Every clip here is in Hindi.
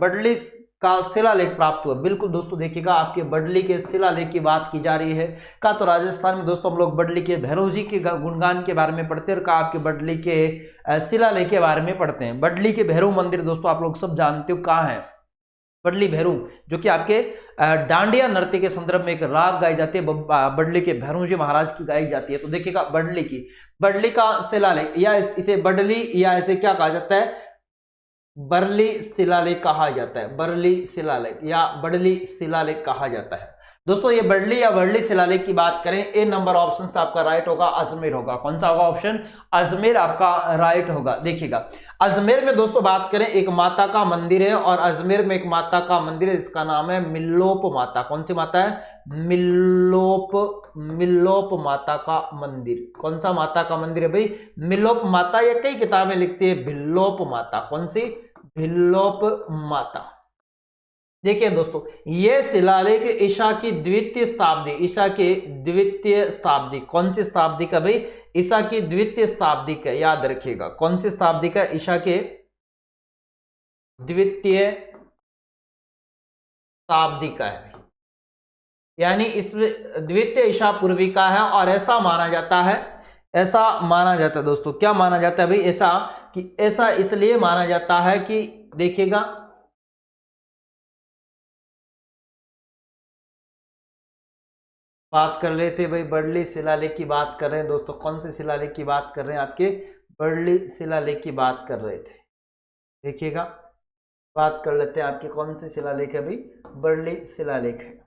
बडली का शिलालेख प्राप्त हुआ। बिल्कुल दोस्तों देखिएगा, आपके बडली के शिलालेख की बात की जा रही है। का तो राजस्थान में दोस्तों हम लोग बडली के भैरव जी के गुणगान के बारे में पढ़ते हैं, और का आपके बडली के शिलालेख के बारे में पढ़ते हैं। बडली के भैरव मंदिर दोस्तों आप लोग सब जानते हो कहाँ है, बडली भैरू, जो कि आपके डांडिया नृत्य के संदर्भ में एक राग गाई जाती है, बडली के भैरू जी महाराज की गाई जाती है। तो देखिएगा बडली का शिलालेख, या इसे बडली या इसे क्या कहा जाता है, बरली शिलालेख कहा जाता है, बरली शिलालेख या बडली शिलालेख कहा जाता है। दोस्तों ये बडली या बरली शिलालेख की बात करें, ए नंबर ऑप्शन से आपका राइट होगा अजमेर होगा। कौन सा होगा ऑप्शन, अजमेर आपका राइट होगा। देखिएगा अजमेर में दोस्तों बात करें, एक माता का मंदिर है, और अजमेर में एक माता का मंदिर है जिसका नाम है मिल्लोप माता। कौन सी माता है, मिल्लोप माता का मंदिर। कौन सा माता का मंदिर है भाई, मिल्लोप माता। ये कई किताबें लिखती है भिल्लोप माता। कौन सी, भिल्लोप माता। देखिए दोस्तों ये शिलालेख ईसा की द्वितीय शताब्दी, ईसा के द्वितीय शताब्दी, कौन सी शताब्दी का भाई, ईसा की द्वितीय शताब्दी का, याद रखिएगा कौन सी शताब्दी का, ईसा के द्वितीय शताब्दी का है, यानी इस द्वितीय ईसा पूर्वी का है। और ऐसा माना जाता है, ऐसा माना जाता है दोस्तों, क्या माना जाता है भाई, ऐसा कि ऐसा इसलिए माना जाता है कि देखिएगा बात कर रहे थे भाई बडली शिलालेख की बात कर रहे हैं दोस्तों। कौन से शिलालेख की बात कर रहे हैं, आपके बडली शिलालेख की बात कर रहे थे। देखिएगा बात कर लेते हैं आपके कौन से शिलालेख है भाई, बडली शिलालेख है।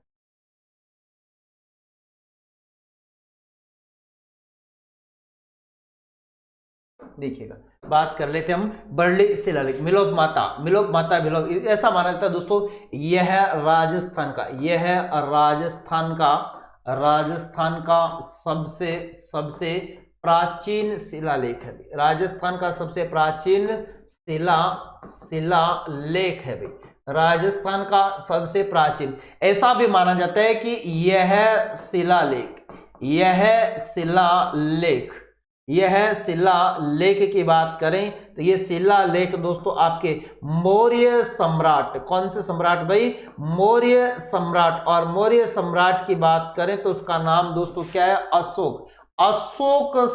देखिएगा बात कर लेते हैं हम बरली शिलालेख, मिलोप माता, मिलोप माता भिलोप, ऐसा माना जाता है दोस्तों यह राजस्थान का, यह राजस्थान का सबसे प्राचीन शिलालेख है। राजस्थान का सबसे प्राचीन शिलालेख है भाई, राजस्थान का सबसे प्राचीन। ऐसा भी माना जाता है कि यह शिलालेख की बात करें तो ये शिलालेख दोस्तों आपके मौर्य सम्राट, कौन से सम्राट भाई, मौर्य सम्राट। और मौर्य सम्राट की बात करें तो उसका नाम दोस्तों क्या है, अशोक। अशोक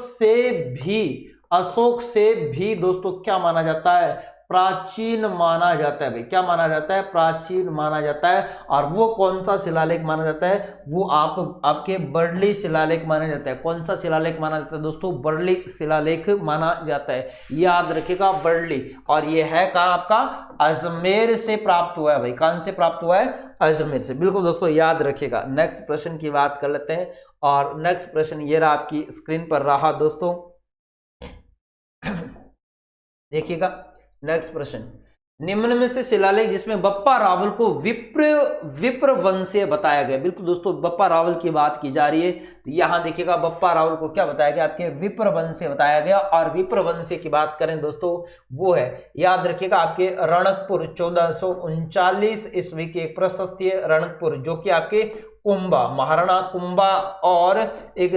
से भी दोस्तों क्या माना जाता है, प्राचीन माना जाता है भाई। क्या माना जाता है, प्राचीन माना जाता है। और वो कौन सा शिलालेख माना जाता है, वो आपके बरली शिलालेख माना जाता है। कौन सा शिलालेख माना जाता है दोस्तों, बरली शिलालेख माना जाता है, याद रखिएगा बरली। और ये है कहाँ, आपका अजमेर से प्राप्त हुआ है भाई। कहां से प्राप्त हुआ है, अजमेर से। बिल्कुल दोस्तों याद रखिएगा। नेक्स्ट प्रश्न की बात कर लेते हैं, और नेक्स्ट प्रश्न ये रहा आपकी स्क्रीन पर रहा दोस्तों। देखिएगा नेक्स्ट प्रश्न, निम्न में से शिलालेख जिसमें बप्पा रावल को विप्र वंशीय बताया गया। बिल्कुल दोस्तों बप्पा रावल की बात की जा रही है, तो यहां देखिएगा बप्पा रावल को क्या बताया गया, आपके विप्र वंशीय बताया गया। और विप्र वंशीय की बात करें दोस्तों, वो है याद रखिएगा आपके रणकपुर, 1439 ईस्वी के प्रशस्तीय रणकपुर, जो कि आपके कुंभा, महाराणा कुंभा और एक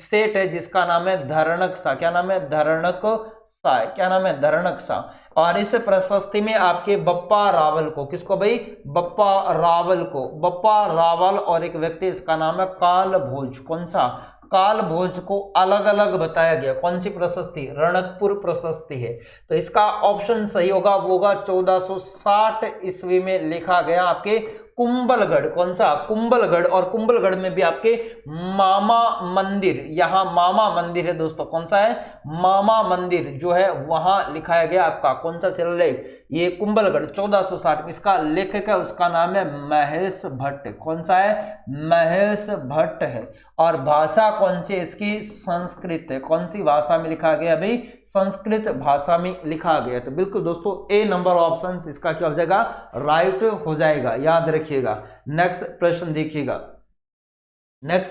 सेठ है जिसका नाम है धरणकसा। क्या नाम है, धरणकसा। क्या नाम है, धरणकसा। और इस प्रशस्ति में आपके बप्पा रावल को, किसको भाई, बप्पा रावल और एक व्यक्ति इसका नाम है कालभोज। कौन सा, कालभोज को अलग अलग बताया गया। कौन सी प्रशस्ति, रणकपुर प्रशस्ति है। तो इसका ऑप्शन सही होगा, वो होगा 1460 ईस्वी में लिखा गया आपके कुंभलगढ़। कौन सा, कुंभलगढ़। और कुंभलगढ़ में भी आपके मामा मंदिर, यहां मामा मंदिर है दोस्तों। कौन सा है, मामा मंदिर जो है वहां लिखाया गया आपका कौन सा शिलालेख, ये कुंभलगढ़ 1460 में। इसका लेखक है, उसका नाम है महेश भट्ट। कौन सा है, महेश भट्ट है। और भाषा कौन सी है इसकी, संस्कृत है। कौन सी भाषा में लिखा गया भाई, संस्कृत भाषा में लिखा गया। तो बिल्कुल दोस्तों ए नंबर ऑप्शन इसका क्या हो जाएगा, राइट हो जाएगा, याद रखिएगा। नेक्स्ट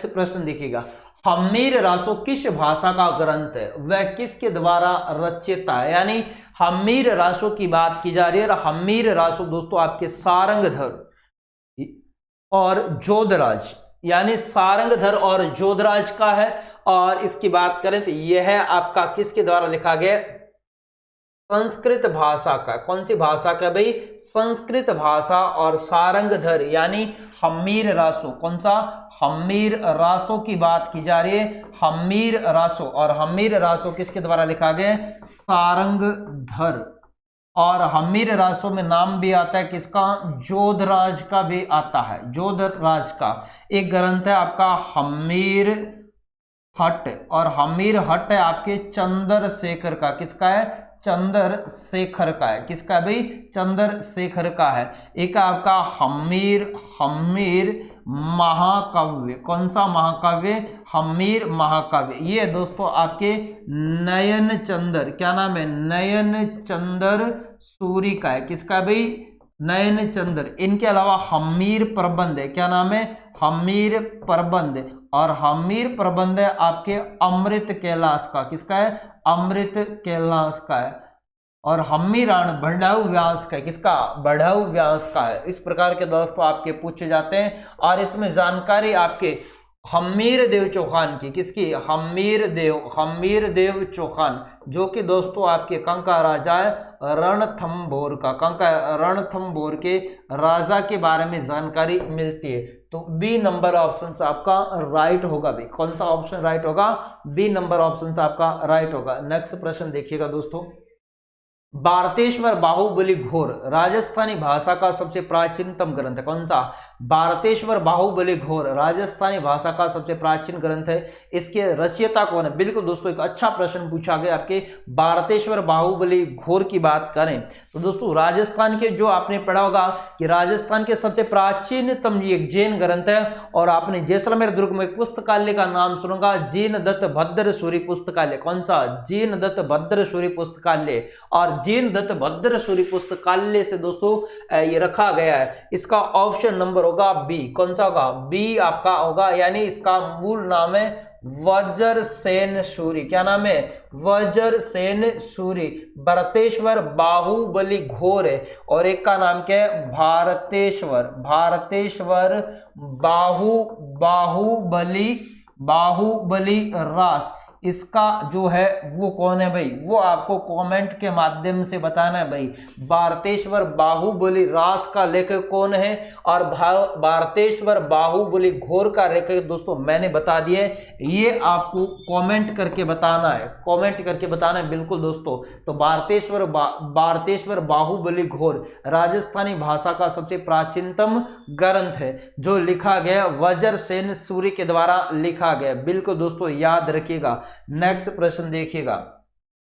प्रश्न देखिएगा, हम्मीर रासो किस भाषा का ग्रंथ है, वह किसके द्वारा रचित है। यानी हम्मीर रासो की बात की जा रही है। हम्मीर रासो दोस्तों आपके सारंगधर और जोधराज, यानी सारंगधर और जोधराज का है। और इसकी बात करें तो यह है आपका किसके द्वारा लिखा गया, संस्कृत भाषा का, कौन सी भाषा का भाई, संस्कृत भाषा। और सारंगधर यानी हम्मीर रासो, कौन सा, हम्मीर रासो की बात की जा रही है, हम्मीर रासो। और हम्मीर रासो किसके द्वारा लिखा गया, सारंगधर। और हम्मीर रासो में नाम भी आता है किसका, जोधराज का भी आता है, जोधराज का। एक ग्रंथ है आपका हम्मीर हट, और हम्मीर हट है आपके चंद्रशेखर का, किसका है, चंद्रशेखर का है, किसका भाई, चंद्रशेखर का है। एक आपका हम्मीर महाकाव्य, कौन सा महाकाव्य, हम्मीर महाकाव्य। ये दोस्तों आपके नयन चंद्र, क्या नाम है, नयन चंद्र सूरी का है, किसका भाई, नयन चंद्र। इनके अलावा हम्मीर प्रबंध है, क्या नाम है, हम्मीर प्रबंध। और हम्मीर प्रबंध है आपके अमृत कैलाश का, किसका है, अमृत कैलाश का है। और हम्मीरान बढ़ाऊ व्यास का है, किसका, बढ़ाऊ व्यास का है। इस प्रकार के दोस्तों आपके पूछे जाते हैं। और इसमें जानकारी आपके हम्मीर देव चौहान की, किसकी, हम्मीर देव चौहान, जो कि दोस्तों आपके कंका राजा है रणथंभौर का, कंका रणथंभौर के राजा के बारे में जानकारी मिलती है। तो बी नंबर ऑप्शन आपका राइट होगा भाई। कौन सा ऑप्शन राइट होगा, बी नंबर ऑप्शन आपका राइट होगा। नेक्स्ट प्रश्न देखिएगा दोस्तों, भारतेश्वर बाहुबली घोर राजस्थानी भाषा का सबसे प्राचीनतम ग्रंथ है, कौन सा, भारतेश्वर बाहुबली घोर राजस्थानी भाषा का सबसे प्राचीन ग्रंथ है। इसके रचयिता कौन है, बिल्कुल दोस्तों एक अच्छा प्रश्न पूछा गया आपके, भारतेश्वर बाहुबली घोर की बात करें तो दोस्तों राजस्थान के, जो आपने पढ़ा होगा कि राजस्थान के सबसे प्राचीनतम ये एक जैन ग्रंथ है। और आपने जैसलमेर दुर्ग में पुस्तकालय का नाम सुनोगा, जीन दत्त भद्र सूरी पुस्तकालय, कौन सा, जीन दत्त भद्र सूरी पुस्तकालय। और जीन दत्त भद्र सूरी पुस्तकालय से दोस्तों ये रखा गया है। इसका ऑप्शन नंबर होगा बी, कौन सा होगा, बी आपका होगा। यानी इसका मूल नाम है वज्रसेन सूरी, क्या नाम है, वज्रसेन सूरी। भारतेश्वर बाहुबली घोर है। और एक का नाम क्या है, भारतेश्वर बाहुबली रास। इसका जो है वो कौन है भाई, वो आपको कमेंट के माध्यम से बताना है भाई। भारतेश्वर बाहुबली रास का लेखक कौन है और भारतेश्वर बाहुबली घोर का लेखक दोस्तों मैंने बता दिया है, ये आपको कमेंट करके बताना है, कमेंट करके बताना है बिल्कुल दोस्तों। तो भारतेश्वर बाहुबली घोर राजस्थानी भाषा का सबसे प्राचीनतम ग्रंथ है, जो लिखा गया वज्रसेन सूरी के द्वारा लिखा गया, बिल्कुल दोस्तों याद रखिएगा। नेक्स्ट प्रश्न देखिएगा।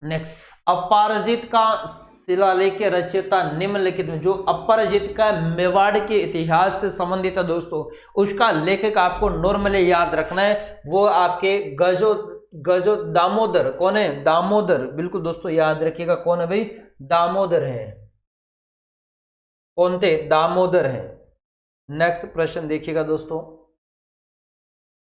नेक्स्ट, अपराजित का शिलालेख के रचयिता निम्नलिखित में, जो अपराजित का मेवाड़ के इतिहास से संबंधित है दोस्तों, उसका लेखक आपको नॉर्मली याद रखना है, वो आपके गजो दामोदर, कौन है, दामोदर, बिल्कुल दोस्तों याद रखिएगा, कौन है भाई, दामोदर है, कौन थे, दामोदर है। नेक्स्ट प्रश्न देखिएगा दोस्तों,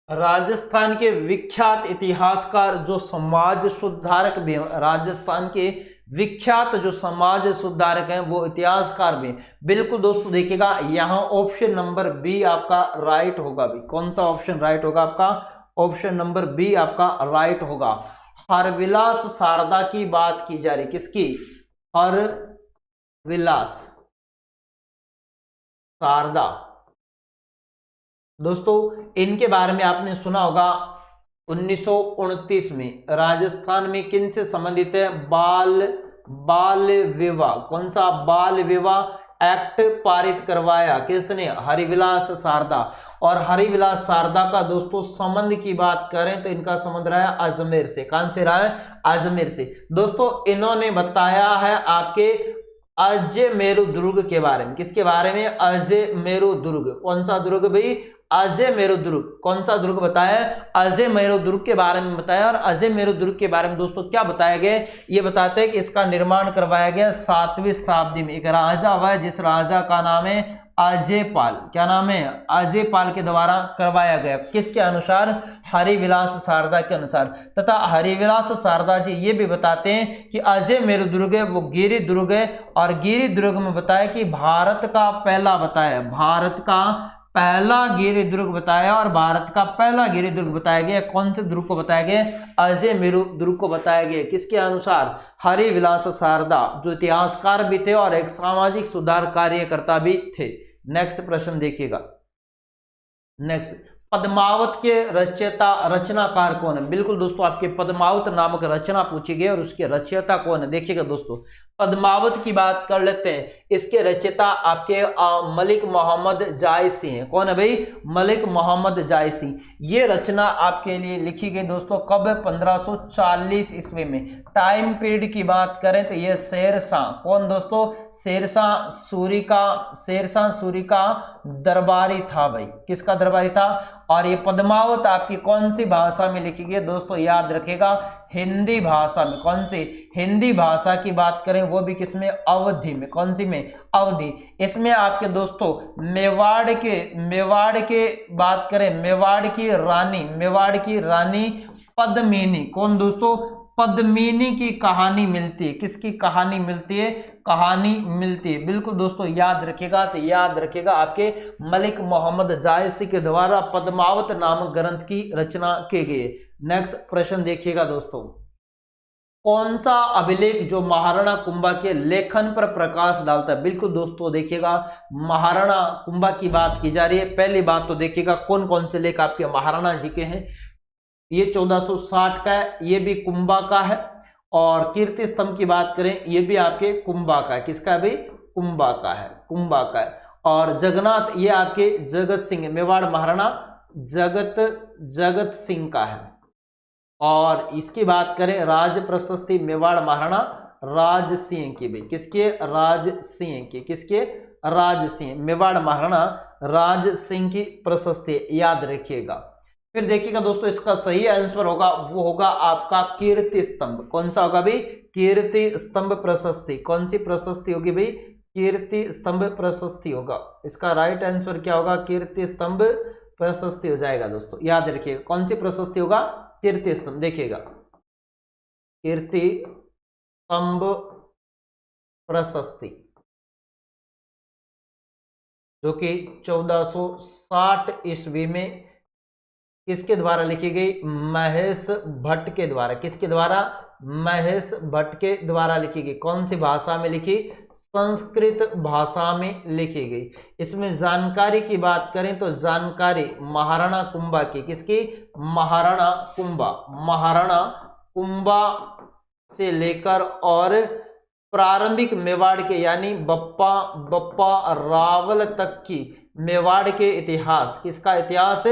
राजस्थान के विख्यात इतिहासकार जो समाज सुधारक भी हैं, राजस्थान के विख्यात जो समाज सुधारक हैं वो इतिहासकार भी, बिल्कुल दोस्तों देखिएगा यहां ऑप्शन नंबर बी आपका राइट होगा भी। कौन सा ऑप्शन राइट होगा आपका, ऑप्शन नंबर बी आपका राइट होगा। हरविलास शारदा की बात की जा रही, किसकी, हरविलास शारदा। दोस्तों इनके बारे में आपने सुना होगा 1929 में राजस्थान में किन से संबंधित है, बाल विवाह, कौन सा, बाल विवाह एक्ट पारित करवाया किसने, हरिविलास शारदा। और हरिविलास शारदा का दोस्तों संबंध की बात करें तो इनका संबंध रहा है अजमेर से, कहां से रहा है, अजमेर से। दोस्तों इन्होंने बताया है आपके अजयमेरु दुर्ग के बारे में, किसके बारे में, अजयमेरु दुर्ग, कौन सा दुर्ग भाई, अजयमेरु दुर्ग, कौन सा दुर्ग बताया, अजयमेरु दुर्ग के बारे में बताया। और अजयमेरु दुर्ग के बारे में दोस्तों क्या बताया गया, ये बताते हैं कि इसका निर्माण करवाया गया 7वीं शताब्दी में। एक राजा हुआ है जिस राजा का नाम है अजयपाल, क्या नाम है, अजयपाल के द्वारा करवाया गया, किसके अनुसार, हरिविलास शारदा के अनुसार। तथा हरिविलास शारदा जी ये भी बताते हैं कि अजयमेरु दुर्ग है वो गिरि दुर्ग है, और गिरि दुर्ग में बताया कि भारत का पहला, बताया भारत का पहला गिरि दुर्ग बताया और भारत का पहला गिरि दुर्ग बताया गया। कौन से दुर्ग को बताया गया? अजय मेरु दुर्ग को बताया गया। किसके अनुसार? हरिविलास शारदा, जो इतिहासकार भी थे और एक सामाजिक सुधार कार्यकर्ता भी थे। नेक्स्ट प्रश्न देखिएगा। नेक्स्ट, पद्मावत के रचनाकार कौन है? बिल्कुल दोस्तों, आपके पद्मावत नामक रचना पूछी गई और उसके रचयिता कौन है? देखिएगा दोस्तों, पद्मावत की बात कर लेते हैं। इसके रचयिता आपके मलिक मोहम्मद जायसी हैं। कौन है भाई? मलिक मोहम्मद जायसी। ये रचना आपके लिए लिखी गई दोस्तों कब? 1540 ईस्वी में। टाइम पीरियड की बात करें तो ये शेरशाह, कौन दोस्तों? शेरशाह सूरी का दरबारी था भाई। किसका दरबारी था? और ये पद्मावत आपकी कौन सी भाषा में लिखी गई दोस्तों? याद रखेगा, हिंदी भाषा में। कौन सी? हिंदी भाषा की बात करें वो भी किसमें? अवधि में। कौन सी में? अवधि। इसमें आपके दोस्तों मेवाड़ के बात करें, मेवाड़ की रानी पद्मिनी। कौन दोस्तों? पद्मिनी की कहानी मिलती है। किसकी कहानी मिलती है? कहानी मिलती है। बिल्कुल दोस्तों याद रखिएगा। तो याद रखिएगा आपके मलिक मोहम्मद जायसी के द्वारा पद्मावत नामक ग्रंथ की रचना की गई। नेक्स्ट प्रश्न देखिएगा दोस्तों, कौन सा अभिलेख जो महाराणा कुंभा के लेखन पर प्रकाश डालता है? बिल्कुल दोस्तों देखिएगा, महाराणा कुंभा की बात की जा रही है। पहली बात तो देखिएगा कौन कौन से लेख आपके महाराणा जी के हैं। ये 1460 का है, ये भी कुंभा का है। और कीर्ति स्तंभ की बात करें, ये भी आपके कुंभा का है। किसका है भाई? कुंभा का है। और जगन्नाथ, ये आपके जगत सिंह, मेवाड़ महाराणा जगत सिंह का है। और इसकी बात करें राज प्रशस्ति, मेवाड़ महाराणा राज सिंह की भी। किसके? राज सिंह की। किसके? राज सिंह, मेवाड़ महाराणा राज सिंह की प्रशस्ति, याद रखिएगा। फिर देखिएगा दोस्तों, इसका सही आंसर होगा वो होगा आपका कीर्ति स्तंभ। कौन सा होगा भाई? कीर्ति स्तंभ प्रशस्ति। कौन सी प्रशस्ति होगी भाई? कीर्ति स्तंभ प्रशस्ति होगा। इसका राइट आंसर क्या होगा? कीर्ति स्तंभ प्रशस्ति हो जाएगा दोस्तों, याद रखिएगा। कौन सी प्रशस्ति होगा? कीर्ति स्तंभ। देखिएगा, कीर्ति स्तंभ प्रशस्ति, जो कि 1460 ईस्वी में किसके द्वारा लिखी गई? महेश भट्ट के द्वारा। किसके द्वारा? महेश भट्ट के द्वारा लिखी गई। कौन सी भाषा में लिखी? संस्कृत भाषा में लिखी गई। इसमें जानकारी की बात करें तो जानकारी महाराणा कुंभा की। किसकी? महाराणा कुंभा से लेकर और प्रारंभिक मेवाड़ के यानी बप्पा रावल तक की मेवाड़ के इतिहास। किसका इतिहास?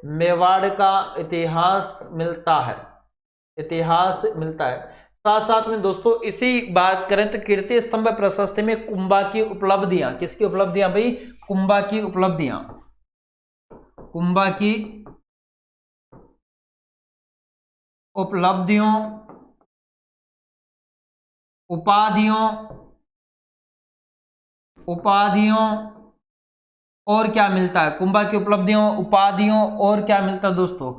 मेवाड़ का इतिहास मिलता है। साथ साथ में दोस्तों इसी बात करें तो कीर्ति स्तंभ प्रशस्ति में कुंभा की उपलब्धियां। किसकी उपलब्धियां भाई? कुंभा की उपलब्धियां। उपाधियों और क्या मिलता है? कुंभा की उपलब्धियों, उपाधियों और क्या मिलता है दोस्तों?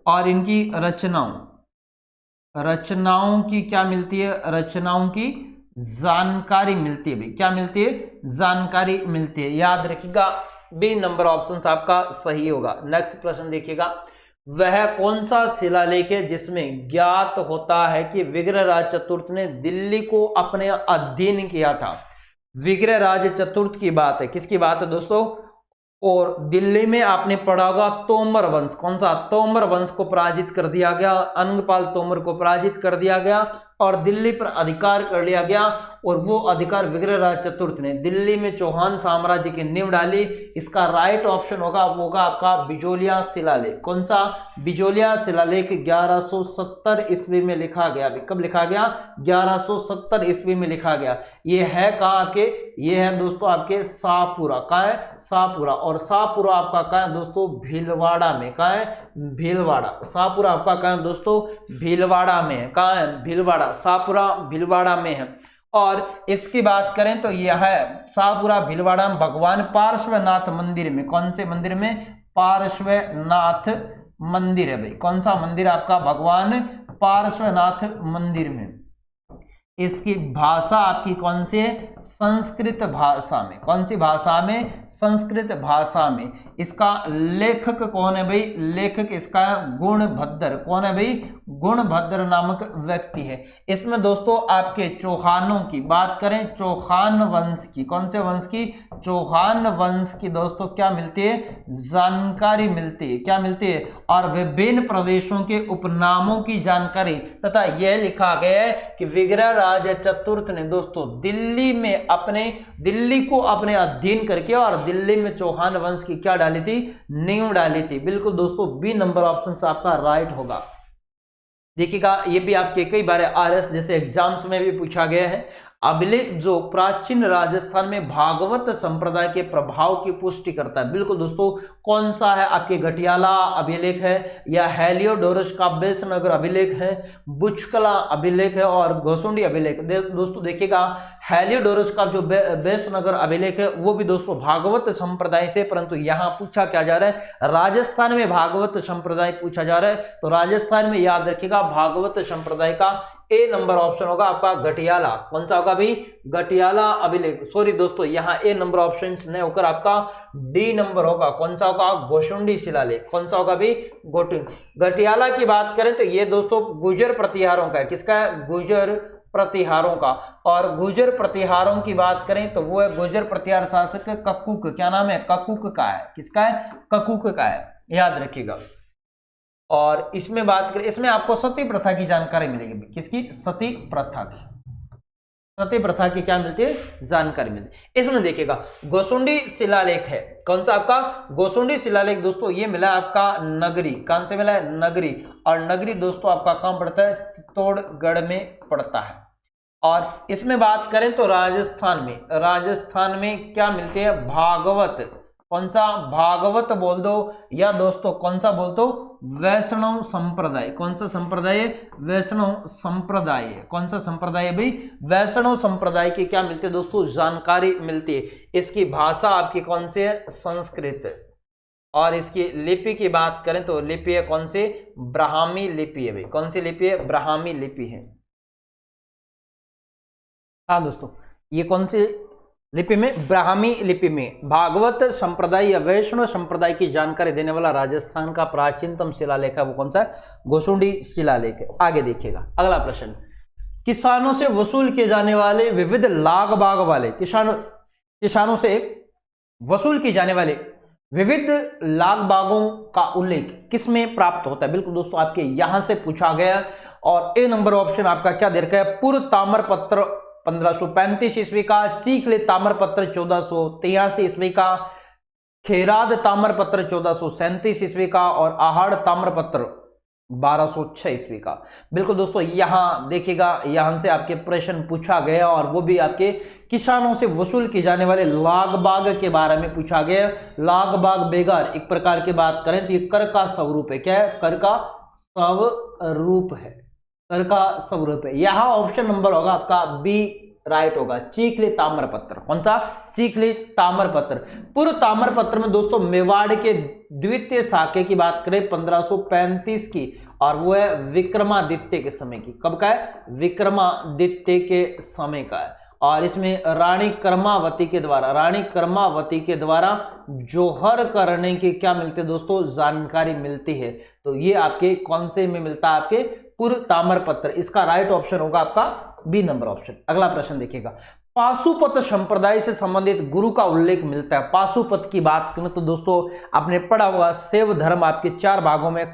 और इनकी रचनाओं की क्या मिलती है? रचनाओं की जानकारी मिलती है भाई। क्या मिलती है? जानकारी मिलती है। याद रखिएगा, बी नंबर ऑप्शन आपका सही होगा। नेक्स्ट प्रश्न देखिएगा, वह कौन सा शिलालेख है जिसमें ज्ञात होता है कि विग्रहराज चतुर्थ ने दिल्ली को अपने अधीन किया था? विग्रहराज चतुर्थ की बात है। किसकी बात है दोस्तों? और दिल्ली में आपने पढ़ा होगा तोमर वंश। कौन सा? तोमर वंश को पराजित कर दिया गया, अंगपाल तोमर को पराजित कर दिया गया और दिल्ली पर अधिकार कर लिया गया। और वो अधिकार विग्रहराज चतुर्थ ने दिल्ली में चौहान साम्राज्य की नींव डाली। इसका राइट ऑप्शन होगा वो होगा आपका बिजोलिया शिलालेख। कौन सा? बिजोलिया शिलालेख 1170 ईस्वी में लिखा गया। कब लिखा गया? 1170 ईस्वी में लिखा गया। ये है कहाँ आपके? ये है दोस्तों आपके शाहपुरा। कहाँ है? शाहपुरा। और शाहपुरा आपका कहाँ है दोस्तों? भीलवाड़ा में। कहाँ है? भीलवाड़ा। शाहपुरा आपका कहाँ है दोस्तों? भीलवाड़ा में है। कहाँ है? भीलवाड़ा। शाहपुरा भीलवाड़ा में है। और इसकी बात करें तो यह है शाहपुरा भीलवाड़ा में भगवान पार्श्वनाथ मंदिर में। कौन से मंदिर में? पार्श्वनाथ मंदिर है भाई। कौन सा मंदिर आपका? भगवान पार्श्वनाथ मंदिर में। इसकी भाषा आपकी कौन सी है? संस्कृत भाषा में। कौन सी भाषा में? संस्कृत भाषा में। इसका लेखक कौन है भाई? लेखक इसका गुणभद्र। कौन है भाई? गुणभद्र नामक व्यक्ति है। इसमें दोस्तों आपके चौहानों की बात करें, चौहान वंश की, कौन से वंश की? चौहान वंश की दोस्तों क्या मिलती है? जानकारी मिलती है। क्या मिलती है? और विभिन्न प्रदेशों के उपनामों की जानकारी, तथा यह लिखा गया है कि विग्रहराज चतुर्थ ने दोस्तों दिल्ली को अपने अधीन करके और दिल्ली में चौहान वंश की क्या डाली थी? नींव डाली थी। बिल्कुल दोस्तों बी नंबर ऑप्शन से आपका राइट होगा। देखिएगा ये भी आपके कई बार आरएस जैसे एग्जाम्स में भी पूछा गया है। अभिलेख जो प्राचीन राजस्थान में भागवत संप्रदाय के प्रभाव की पुष्टि करता है। बिल्कुल दोस्तों कौन सा है? आपके घटियाला अभिलेख है, या हेलियोडोरस का बेसनगर अभिलेख है, बुचकला अभिलेख है और घोसुंडी अभिलेख। दोस्तों देखिएगा हेलियोडोरस का जो बेसनगर अभिलेख है वो भी दोस्तों भागवत संप्रदाय से, परंतु यहाँ पूछा क्या जा रहा है? राजस्थान में भागवत संप्रदाय पूछा जा रहा है। तो राजस्थान में याद रखिएगा भागवत संप्रदाय का ए नंबर ऑप्शन होगा आपका घटियाला। कौन सा होगा भाई? घटियाला अभिलेख। सॉरी दोस्तों यहाँ ए नंबर ऑप्शन नहीं होकर आपका डी नंबर होगा। कौन सा होगा? घोसुंडी शिलालेख। कौन सा होगा भाई? घटियाला की बात करें तो ये दोस्तों गुर्जर प्रतिहारों का है। किसका है? गुर्जर प्रतिहारों का। और गुर्जर प्रतिहारों की बात करें तो वो है गुर्जर प्रतिहार शासक ककुक। क्या नाम है? ककुक का है। किसका है? ककुक का है, याद रखिएगा। और इसमें बात करें, इसमें आपको सती प्रथा की जानकारी मिलेगी। किसकी? सती प्रथा की। सती प्रथा की क्या मिलती है? जानकारी मिलती है। इसमें देखिएगा घोसुंडी शिलालेख है। कौन सा आपका? घोसुंडी शिलालेख दोस्तों ये मिला आपका नगरी। कहां से मिला है? नगरी। और नगरी दोस्तों आपका कहां पड़ता है? चित्तौड़गढ़ में पड़ता है। और इसमें बात करें तो राजस्थान में क्या मिलती है? भागवत। कौन सा? भागवत बोल दो, या दोस्तों कौन सा बोल दो? वैष्णव संप्रदाय। कौन सा संप्रदाय? वैष्णव संप्रदाय। कौन सा संप्रदाय है भाई? वैष्णव संप्रदाय की क्या मिलती है दोस्तों? जानकारी मिलती है। इसकी भाषा आपकी कौन सी है? संस्कृत। और इसकी लिपि की बात करें तो लिपि है कौन सी? ब्राह्मी लिपि है भाई। कौन सी लिपि है? ब्राह्मी लिपि है। हाँ दोस्तों ये कौन सी लिपि में? ब्राह्मी लिपि में भागवत संप्रदाय या वैष्णव संप्रदाय की जानकारी देने वाला राजस्थान का प्राचीनतम शिलालेख है वो कौन सा है? घोसुंडी शिलालेख है। आगे देखिएगा अगला प्रश्न, किसानों से वसूल किए जाने वाले विविध लाग बाग वाले किसानों से वसूल की जाने वाले विविध लाग बागों का उल्लेख किसमें प्राप्त होता है? बिल्कुल दोस्तों आपके यहां से पूछा गया। और ए नंबर ऑप्शन आपका क्या दे रखा है? पूर्व ताम्रपत्र 1535 ईस्वी का, चीखले ताम्रपत्र 1483 ईस्वी का, खेराद ताम्रपत्र 1437 ईस्वी का और आहाड़ ताम्रपत्र 1206 ईस्वी का। बिल्कुल दोस्तों यहां देखिएगा यहां से आपके प्रश्न पूछा गया और वो भी आपके किसानों से वसूल की जाने वाले लाग बाग के बारे में पूछा गया। लाग बाग बेगार एक प्रकार की बात करें तो ये कर का स्वरूप है। क्या है? कर का स्वरूप है। कर का स्वरूप है। यहां ऑप्शन नंबर होगा आपका बी राइट होगा। चीखले ताम्रपत्र। कौन सा? चीखले ताम्रपत्र। पूर्व ताम्रपत्र में दोस्तों मेवाड़ के द्वितीय शाखे की बात करें 1535 की, और वो है विक्रमादित्य के समय की। कब का है? विक्रमादित्य के समय का है। और इसमें रानी कर्मावती के द्वारा जोहर करने की क्या मिलती है दोस्तों? जानकारी मिलती है। तो ये आपके कौन से में मिलता है? आपके पूर्व ताम्रपत्र। इसका राइट ऑप्शन होगा आपका बी नंबर ऑप्शन। अगला प्रश्न देखिएगा, पाशुपत संप्रदाय से संबंधित गुरु का उल्लेख मिलता है। पाशुपत की बात करें तो दोस्तों आपने पढ़ा होगा शैव धर्म आपके 4 भागों में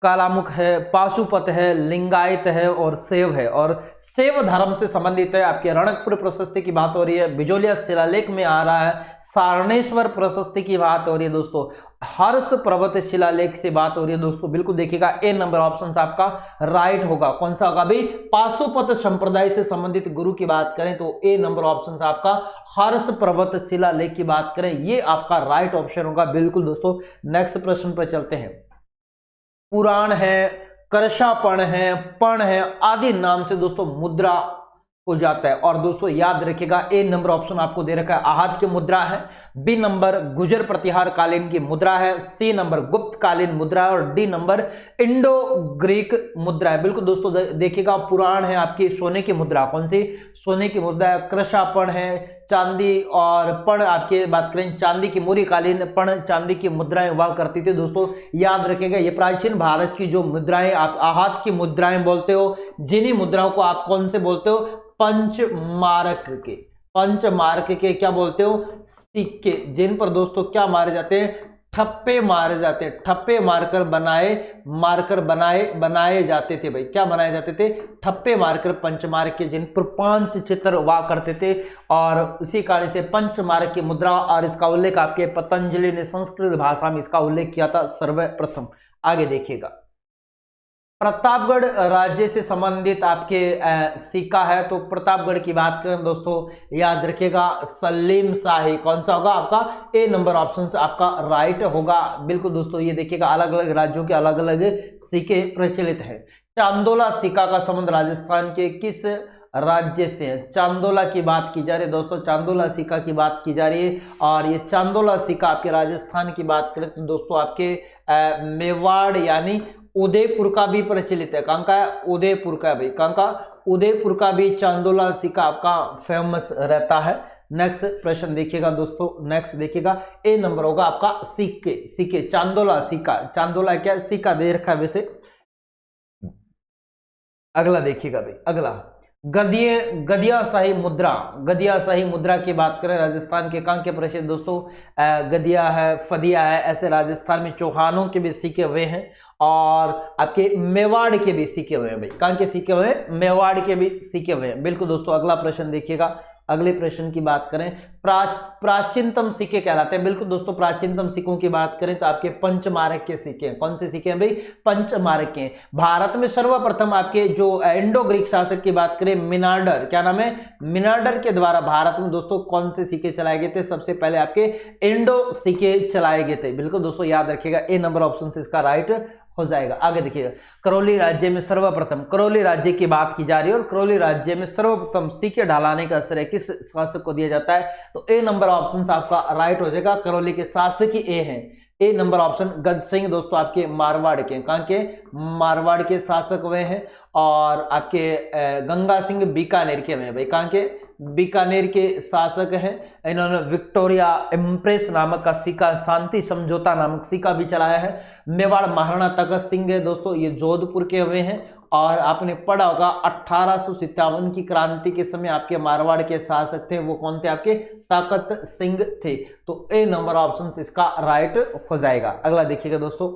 कालामुख है, पाशुपत है, लिंगायत है और शैव है। और शैव धर्म से संबंधित है आपके रणकपुर प्रशस्ति की बात हो रही है, बिजोलिया शिलालेख में आ रहा है, सारणेश्वर प्रशस्ति की बात हो रही है दोस्तों, हर्ष पर्वत शिलालेख से बात हो रही है दोस्तों। बिल्कुल देखिएगा ए नंबर ऑप्शन आपका राइट होगा। कौन सा होगा भाई? पाशुपत संप्रदाय से संबंधित गुरु की बात करें तो ए नंबर ऑप्शन आपका हर्ष पर्वत शिलालेख की बात करें ये आपका राइट ऑप्शन होगा। बिल्कुल दोस्तों नेक्स्ट प्रश्न पर चलते हैं। पुराण है, करशापण है, पण है आदि नाम से दोस्तों मुद्रा हो जाता है। और दोस्तों याद रखिएगा ए नंबर ऑप्शन आपको दे रखा है आहत की मुद्रा है, बी नंबर गुजर प्रतिहार कालीन की मुद्रा है, सी नंबर गुप्त कालीन मुद्रा है और डी नंबर इंडो ग्रीक मुद्रा है। बिल्कुल दोस्तों देखिएगा पुराण है आपकी सोने की मुद्रा। कौन सी? सोने की मुद्रा है। कृषापण है, चांदी और पण आपके बात करें चांदी की मूरीकालीन पण चांदी की मुद्राएं हुआ करती थी दोस्तों, याद रखिएगा। ये प्राचीन भारत की जो मुद्राएं आप आहत की मुद्राएं बोलते हो, जिन्हीं मुद्राओं को आप कौन से बोलते हो, पंचमारक के, पंचमारक के क्या बोलते हो, सिक्के, जिन पर दोस्तों क्या मारे जाते हैं, ठप्पे मारे जाते हैं, ठप्पे मारकर बनाए जाते थे भाई, क्या बनाए जाते थे, ठप्पे मारकर पंचमारक के, जिन पर 5 चित्र हुआ करते थे। और उसी कारण से पंचमारक की मुद्रा, और इसका उल्लेख आपके पतंजलि ने संस्कृत भाषा में इसका उल्लेख किया था सर्वप्रथम। आगे देखिएगा, प्रतापगढ़ राज्य से संबंधित आपके सिक्का है, तो प्रतापगढ़ की बात करें दोस्तों, याद रखिएगा सलीम शाही, कौन सा होगा आपका, ए नंबर ऑप्शन से आपका राइट होगा। बिल्कुल दोस्तों, ये देखिएगा अलग अलग राज्यों के अलग अलग सिक्के प्रचलित है। चांदोला सिक्का का संबंध राजस्थान के किस राज्य से है, चांदोला की बात की जा रही है दोस्तों, चांदोला सिक्का की बात की जा रही है। और ये चांदोला सिक्का आपके राजस्थान की बात करें तो दोस्तों आपके मेवाड़ यानी उदयपुर का भी प्रचलित है। कहाँ का है, उदयपुर का भाई, कहाँ का, उदयपुर का भी चांदोला सिक्का आपका फेमस रहता है। नेक्स्ट प्रश्न देखिएगा दोस्तों, नेक्स्ट देखिएगा, ए नंबर होगा आपका सिक्के, सिक्के चांदोला सिक्का, चांदोला क्या सिक्का दे रखा है वैसे। अगला देखिएगा भाई, अगला गदिया शाही मुद्रा, गदिया शाही मुद्रा की बात करें राजस्थान के कहाँ के प्रसिद्ध दोस्तों, गदिया है, फदिया है, ऐसे राजस्थान में चौहानों के भी सिक्के हुए हैं और आपके मेवाड़ के भी सिक्के हुए हैं भाई, कहाँ के सिक्के हुए हैं, मेवाड़ के भी सिक्के हुए हैं। बिल्कुल दोस्तों, अगला प्रश्न देखिएगा, अगले प्रश्न की बात करें, प्राचीनतम सिक्के कहलाते हैं। बिल्कुल दोस्तों, प्राचीनतम सिक्कों की बात करें तो आपके पंचमारक के सिक्के, कौन से सिक्के हैं भाई, पंचमारक के। भारत में सर्वप्रथम आपके जो इंडो ग्रीक शासक की बात करें, मिनार्डर, क्या नाम है, मिनार्डर के द्वारा भारत में दोस्तों कौन से सिक्के चलाए गए थे, सबसे पहले आपके इंडो सिक्के चलाए गए थे। बिल्कुल दोस्तों, याद रखिएगा, ए नंबर ऑप्शन से इसका राइट हो जाएगा। आगे देखिएगा, करौली राज्य में सर्वप्रथम, करौली राज्य की बात की जा रही है और करौली राज्य में सर्वप्रथम सिक्के ढलाने का श्रेय किस शासक को दिया जाता है, तो ए नंबर ऑप्शन आपका राइट हो जाएगा। करौली के शासक ही ए हैं, ए नंबर ऑप्शन गज सिंह दोस्तों आपके मारवाड़ के, कहाँ के, मारवाड़ के शासक हुए हैं। और आपके गंगा सिंह बीकानेर के हुए भाई, कहाँ के, बीकानेर के शासक हैं। इन्होंने विक्टोरिया इम्प्रेस नामक का सिक्का, शांति समझौता नामक सिक्का भी चलाया है। मेवाड़ महाराणा तखत सिंह है दोस्तों, ये जोधपुर के हुए हैं। और आपने पढ़ा होगा 1857 की क्रांति के समय आपके मारवाड़ के शासक थे, वो कौन थे, आपके तखत सिंह थे। तो ए नंबर ऑप्शन इसका राइट हो जाएगा। अगला देखिएगा दोस्तों,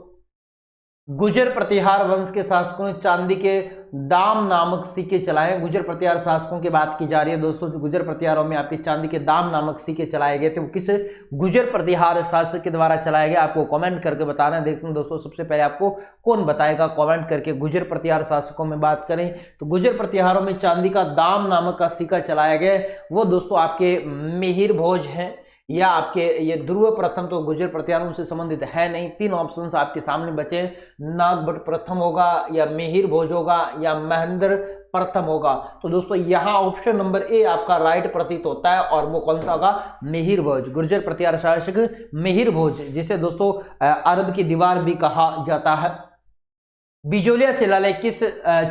गुजर प्रतिहार वंश के शासकों ने चांदी के दाम नामक सिक्के चलाए। गुजर प्रतिहार शासकों की बात की जा रही है दोस्तों, जो गुजर प्रतिहारों में आपके चांदी के दाम नामक सिक्के चलाए गए थे, वो किस गुजर प्रतिहार शासक के द्वारा चलाए गए, आपको कमेंट करके बताना है। देखते हैं दोस्तों, सबसे पहले आपको कौन बताएगा कमेंट करके। गुजर प्रतिहार शासकों में बात करें तो गुजर प्रतिहारों में चांदी का दाम नामक का सिक्का चलाया गया, वो दोस्तों आपके मिहिर भोज हैं या आपके ये ध्रुव प्रथम, तो गुजर प्रतिहारों से संबंधित है नहीं। 3 ऑप्शंस आपके सामने बचे, नागभट्ट प्रथम होगा या मिहिर भोज होगा या महेंद्र प्रथम होगा। तो दोस्तों यहाँ ऑप्शन नंबर ए आपका राइट प्रतीत होता है, और वो कौन सा होगा, मिहिर भोज, गुर्जर प्रतिहार शासक मिहिर भोज, जिसे दोस्तों अरब की दीवार भी कहा जाता है। बिजोलिया शिलालेख किस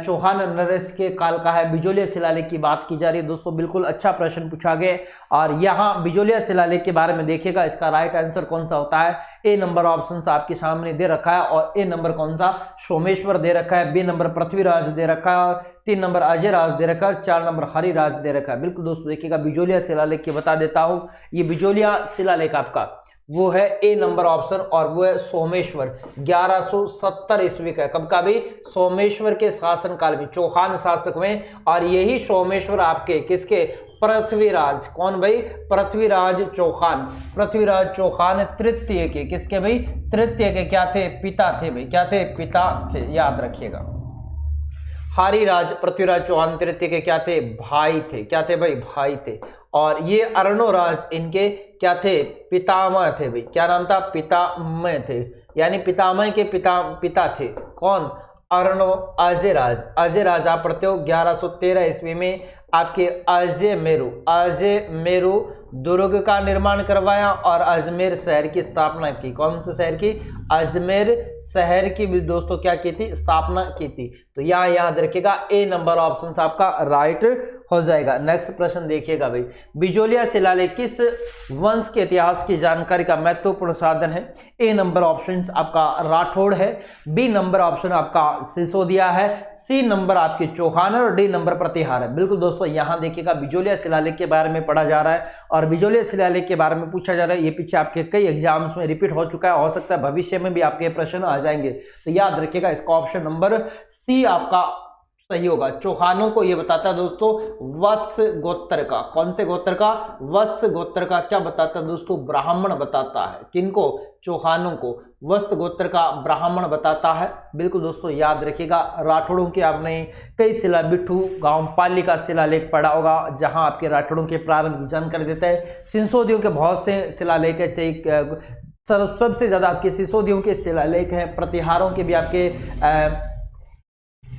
चौहान नरेश के काल का है, बिजोलिया शिलालेख की बात की जा रही है दोस्तों। बिल्कुल अच्छा प्रश्न पूछा गया, और यहाँ बिजोलिया शिलालेख के बारे में देखिएगा, इसका राइट आंसर कौन सा होता है, ए नंबर ऑप्शन आपके सामने दे रखा है, और ए नंबर कौन सा, सोमेश्वर दे रखा है, बी नंबर पृथ्वीराज दे रखा है, और 3 नंबर अजय राज दे रखा है, 4 नंबर हरिराज दे रखा है। बिल्कुल दोस्तों देखिएगा, बिजोलिया शिलालेख की बता देता हूँ, ये बिजोलिया शिलालेख आपका वो है ए नंबर ऑप्शन, और वो है सोमेश्वर, 1170 ईस्वी का। कब का भी, सोमेश्वर के शासन काल में, चौहान शासक में। और यही सोमेश्वर आपके किसके, पृथ्वीराज, कौन भाई, पृथ्वीराज चौहान, पृथ्वीराज चौहान तृतीय के, किसके भाई, तृतीय के क्या थे, पिता थे भाई, क्या थे, पिता थे, याद रखिएगा। हरिराज पृथ्वीराज चौहान तृतीय के क्या थे, भाई थे, क्या थे भाई, भाई थे। और ये अर्णोराज इनके क्या थे, पितामह थे भाई, क्या नाम था, पितामह थे, यानी पितामह के पिता थे, कौन, अर्णो अजय राज आप पढ़ते हो 1113 ईस्वी में आपके अजय मेरू दुर्ग का निर्माण करवाया और अजमेर शहर की स्थापना की। कौन से शहर की, अजमेर शहर की भी दोस्तों क्या की थी, स्थापना की थी। तो यहाँ याद रखिएगा, ए नंबर ऑप्शन आपका राइट हो जाएगा। नेक्स्ट प्रश्न देखिएगा भाई, बिजोलिया शिलालेख किस वंश के इतिहास की जानकारी का महत्वपूर्ण साधन है? ए नंबर ऑप्शन आपका राठौड़ है, बी नंबर ऑप्शन आपका सिसोदिया है, सी नंबर आपके चौहान और डी नंबर प्रतिहार है। बिल्कुल दोस्तों यहाँ देखिएगा बिजोलिया शिलालेख के बारे में पढ़ा जा रहा है और बिजोलिया शिलालेख के बारे में पूछा जा रहा है। ये पीछे आपके कई एग्जाम्स में रिपीट हो चुका है, हो सकता है भविष्य में भी आपके प्रश्न आ जाएंगे, तो याद रखिएगा इसका ऑप्शन नंबर सी आपका सही होगा। चौहानों को ये बताता है दोस्तों वत्स गोत्र का, कौन से गोत्र का? वत्स गोत्र का। क्या बताता है दोस्तों? ब्राह्मण बताता है। किनको? चौहानों को वत्स गोत्र का ब्राह्मण बताता है। बिल्कुल दोस्तों याद रखिएगा। राठौड़ों के आपने कई शिला बिट्ठू गांव पाली का शिलालेख पढ़ा होगा, जहां आपके राठौड़ों के प्रारंभ की जानकारी देता है। सिसोदियों के बहुत से शिलालेख है, सबसे ज्यादा आपके सिसोदियों के शिलालेख हैं। प्रतिहारों के भी आपके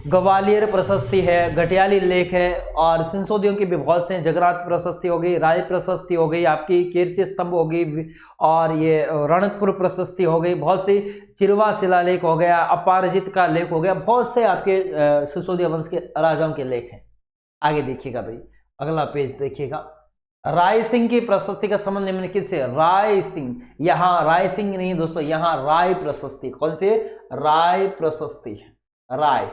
ग्वालियर प्रशस्ति है, घटियाली लेख है, और सिसोदियों की भी बहुत से, जगन्नाथ प्रशस्ति हो गई, राय प्रशस्ति हो गई, आपकी कीर्ति स्तंभ हो गई, और ये रणकपुर प्रशस्ति हो गई, बहुत सी चिरवा शिलालेख हो गया, अपराजित का लेख हो गया, बहुत से आपके सिसोदिया वंश के राजाओं के लेख हैं। आगे देखिएगा भाई, अगला पेज देखिएगा। राय सिंह की प्रशस्ति का संबंध निम्न किससे? राय सिंह, यहाँ राय सिंह नहीं दोस्तों, यहाँ राय प्रशस्ति। कौन से? राय प्रशस्ति, राय।